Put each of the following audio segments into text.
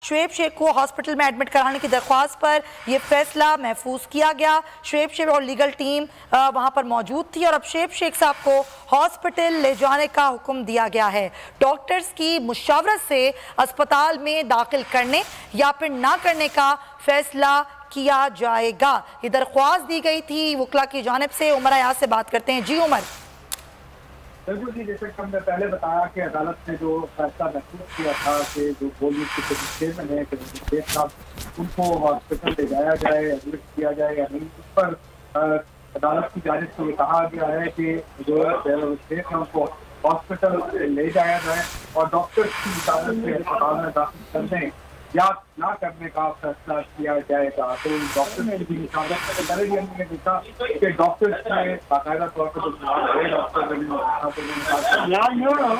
शुएब शेख को हॉस्पिटल में एडमिट कराने की दरख्वास्त पर यह फैसला महफूज किया गया। शुएब शेख और लीगल टीम वहां पर मौजूद थी और अब शुएब शेख साहब को हॉस्पिटल ले जाने का हुक्म दिया गया है। डॉक्टर्स की मुशावरत से अस्पताल में दाखिल करने या फिर ना करने का फैसला किया जाएगा। ये दरख्वास्त दी गई थी वकला की जानिब से। उमर अयाज से बात करते हैं। जी उमर। बिल्कुल जी, जैसे कि हमने पहले बताया कि अदालत ने जो फैसला महसूस किया था कि जो गोली के चेयरमैन है शेख साहब उनको हॉस्पिटल ले जाया जाए, एडमिट किया जाए या नहीं, उस पर अदालत की जानिब से ये कहा गया है कि जो शेख है उनको हॉस्पिटल ले जाया जाए और डॉक्टर्स की इजाजत से अस्पताल में दाखिल करने या ना करने का फैसला किया जाएगा। तो डॉक्टर ने भी पहले भी हमने देखा कि डॉक्टर्स ने बाकायदा तौर पर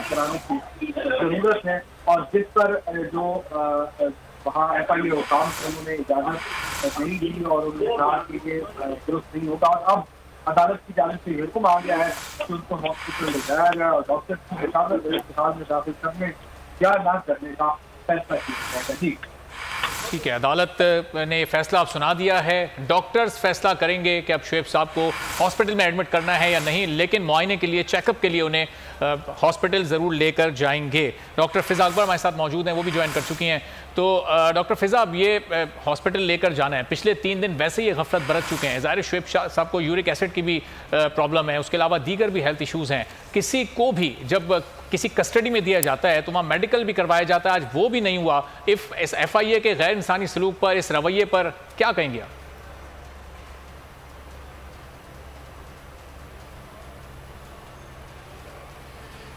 कराने की जरूरत है और जिस पर जो वहाँ FIA हुकाम से उन्होंने इजाजत नहीं दी और उन्होंने कहा कि ये दुरुस्त नहीं होगा और अब अदालत की जानिब से हुक्म आ गया है कि उनको हॉस्पिटल ले जाया गया और डॉक्टर्स की इजाजत अस्पताल में दाखिल करने या ना करने का फैसला किया जाएगा। ठीक है, अदालत ने फैसला अब सुना दिया है। डॉक्टर्स फैसला करेंगे कि अब शुएब साहब को हॉस्पिटल में एडमिट करना है या नहीं, लेकिन मुआयने के लिए, चेकअप के लिए उन्हें हॉस्पिटल ज़रूर लेकर जाएंगे। डॉक्टर फ़िज़ा अकबर हमारे साथ मौजूद हैं, वो भी ज्वाइन कर चुकी हैं। तो डॉक्टर फ़िज़ा, अब ये हॉस्पिटल लेकर जाना है, पिछले 3 दिन वैसे ही गफलत बरत चुके हैं। ज़ाहिर शुएब साहब को यूरिक एसिड की भी प्रॉब्लम है, उसके अलावा दीगर भी हेल्थ इशूज़ हैं। किसी को भी जब किसी कस्टडी में दिया जाता है तो वहाँ मेडिकल भी करवाया जाता है, आज वो भी नहीं हुआ। इस FIA के गैर इंसानी सलूक पर, इस रवैये पर क्या कहेंगे आप?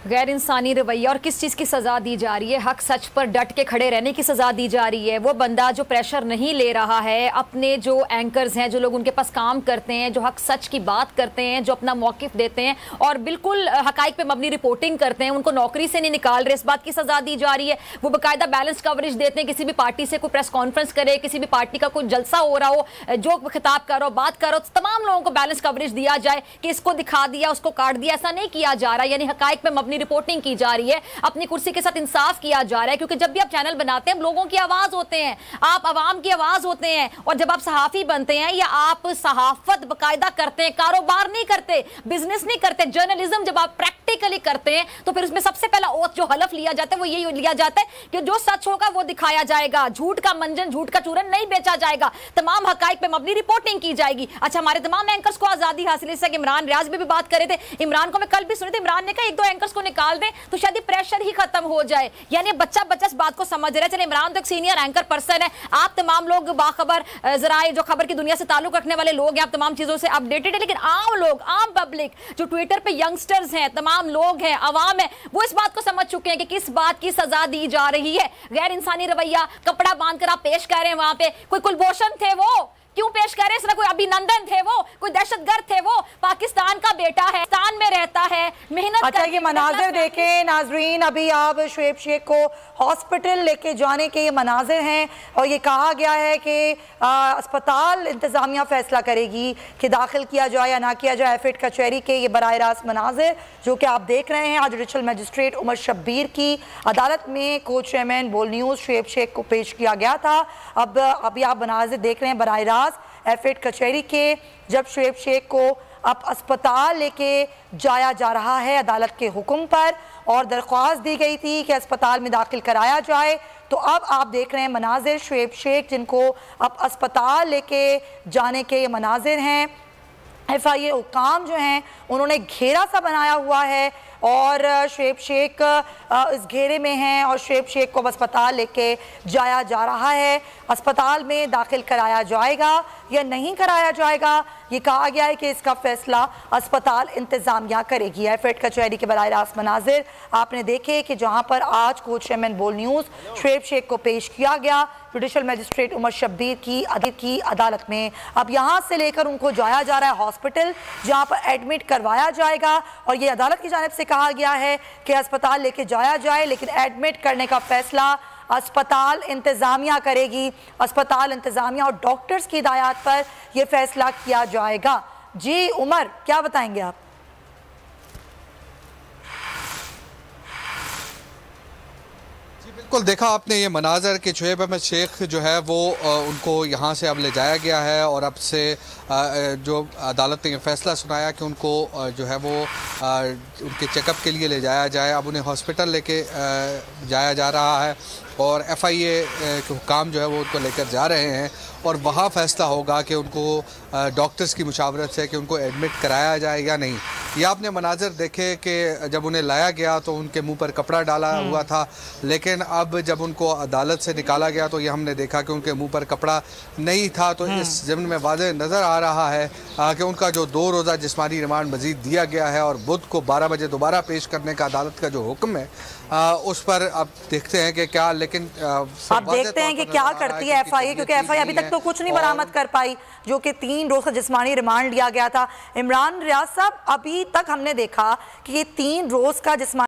गैर इंसानी रवैया और किस चीज़ की सज़ा दी जा रही है? हक सच पर डट के खड़े रहने की सज़ा दी जा रही है। वो बंदा जो प्रेशर नहीं ले रहा है, अपने जो एंकर्स हैं, जो लोग उनके पास काम करते हैं, जो हक सच की बात करते हैं, जो अपना मौक़िफ़ देते हैं और बिल्कुल हक़ाइक़ पे मबनी रिपोर्टिंग करते हैं, उनको नौकरी से नहीं निकाल रहे, इस बात की सज़ा दी जा रही है। वो बाकायदा बैलेंस कवरेज देते हैं, किसी भी पार्टी से कोई प्रेस कॉन्फ्रेंस करे, किसी भी पार्टी का कोई जलसा हो रहा हो, जो खिताब कर रहा हो, बात कर रहा हो, तमाम लोगों को बैलेंस कवरेज दिया जाए कि इसको दिखा दिया, उसको काट दिया। ऐसा नहीं किया जा रहा, यानी हक़ाइक़ पे मबनी रिपोर्टिंग की जा रही है, अपनी कुर्सी के साथ इंसाफ किया जा रहा है। क्योंकि जब भी आप चैनल बनाते हैं, हम लोगों की आवाज होते हैं, आप आवाम की आवाज होते हैं, और जब आप सहाफी बनते हैं या आप सहाफत बाकायदा करते हैं, कारोबार नहीं करते, बिजनेस नहीं करते, जर्नलिज्म जब आप प्रैक्टिकली करते हैं तो फिर उसमें सबसे पहला ओथ जो हलफ लिया जाता है वो यही लिया जाता है कि जो सच होगा वो दिखाया जाएगा, झूठ का मंजन, झूठ का चूरन नहीं बेचा जाएगा, तमाम हकाइक पे मबनी रिपोर्टिंग की जाएगी। अच्छा, हमारे तमाम एंकर्स को आजादी हासिल है। इमरान रियाज भी बात कर रहे थे, इमरान को मैं कल भी सुनी थी, इमरान ने कहा 1-2 एंकर्स को निकाल दें तो शायद प्रेशर ही खत्म हो जाए। यानी बच्चा बच्चा इस बात को समझ रहे हैं। चले, इमरान तो एक सीनियर एंकर पर्सन है, आप तमाम लोग बाखबर जराए जो खबर की दुनिया से ताल्लुक रखने वाले लोग हैं, आप तमाम चीजों से अपडेटेड है, लेकिन आम लोग, आम पब्लिक जो ट्विटर पे यंगस्टर्स हैं, तमाम लोग हैं, आवाम है, वो इस बात को समझ चुके हैं कि किस बात की सजा दी जा रही है। गैर इंसानी रवैया, कपड़ा बांधकर आप पेश कर रहे हैं, वहां पे कोई कुलभूषण थे वो क्यों पेश करे? इसमें कोई अभिनंदन थे, वो कोई दहशतगर्द थे, वो पाकिस्तान का बेटा है, पाकिस्तान में रहता है, मेहनत। अच्छा, ये मनाजिर देखें नाजरीन, अभी आप शुएब शेख को हॉस्पिटल लेके जाने के ये मनाजिर हैं और ये कहा गया है कि अस्पताल इंतज़ामिया फैसला करेगी कि दाखिल किया जाए या ना किया जाए। FIT कचहरी के ये बराह रास्त मनाजिर जो कि आप देख रहे हैं, आज जुडिशल मजिस्ट्रेट उमर शब्बीर की अदालत में को चेयरमैन बोल न्यूज़ शुएब शेख को पेश किया गया था। अब अभी आप मनाजिर देख रहे हैं बराह रास्त FIT कचहरी के, जब शुएब शेख को अब अस्पताल लेके जाया जा रहा है अदालत के हुक्म पर, और दरख्वास्त दी गई थी कि अस्पताल में दाखिल कराया जाए। तो अब आप देख रहे हैं मनाजिर शुएब शेख जिनको अब अस्पताल लेके जाने के ये मनाजिर हैं। FIA हुकाम जो हैं उन्होंने घेरा सा बनाया हुआ है और शुएब शेख इस घेरे में हैं और शुएब शेख को अब अस्पताल लेके जाया जा रहा है। अस्पताल में दाखिल कराया जाएगा या नहीं कराया जाएगा, ये कहा गया है कि इसका फैसला अस्पताल इंतज़ामिया करेगी। FIT कचहरी के बराह रास्त मनाजिर आपने देखे कि जहां पर आज को चेयरमैन बोल न्यूज़ शुएब शेख को पेश किया गया जुडिशल मजिस्ट्रेट उमर शब्बीर की अदालत में। अब यहाँ से लेकर उनको जाया जा रहा है हॉस्पिटल, जहाँ पर एडमिट करवाया जाएगा, और ये अदालत की जानिब से कहा गया है कि अस्पताल लेके जाया जाए, लेकिन एडमिट करने का फैसला अस्पताल इंतज़ामिया करेगी। अस्पताल इंतज़ामिया और डॉक्टर्स की हिदायत पर यह फैसला किया जाएगा। जी उमर, क्या बताएंगे आप? बिल्कुल देखा आपने ये मनाजर कि शुएब अहमद शेख जो है वो उनको यहाँ से अब ले जाया गया है और अब से जो अदालत ने ये फैसला सुनाया कि उनको जो है वो उनके चेकअप के लिए ले जाया जाए। अब उन्हें हॉस्पिटल लेके जाया जा रहा है और FIA के हुकाम जो है वो उनको लेकर जा रहे हैं और वहाँ फ़ैसला होगा कि उनको डॉक्टर्स की मुशावरत से कि उनको एडमिट कराया जाए या नहीं। ये आपने मनाजर देखे कि जब उन्हें लाया गया तो उनके मुंह पर कपड़ा डाला हुआ था, लेकिन अब जब उनको अदालत से निकाला गया तो ये हमने देखा कि उनके मुंह पर कपड़ा नहीं था। तो इस ज़मीन में वाज़ेह नज़र आ रहा है कि उनका जो 2 रोज़ा जिस्मानी रिमांड मज़ीद दिया गया है और बुध को 12 बजे दोबारा पेश करने का अदालत का जो हुक्म है उस पर अब देखते हैं कि क्या, लेकिन अब देखते हैं कि क्या करती है FIA, क्योंकि FIA अभी तक तो कुछ नहीं बरामद कर पाई, जो कि 3 रोज का जिस्मानी रिमांड लिया गया था। इमरान रियाज साहब, अभी तक हमने देखा कि ये 3 रोज का जिस्मानी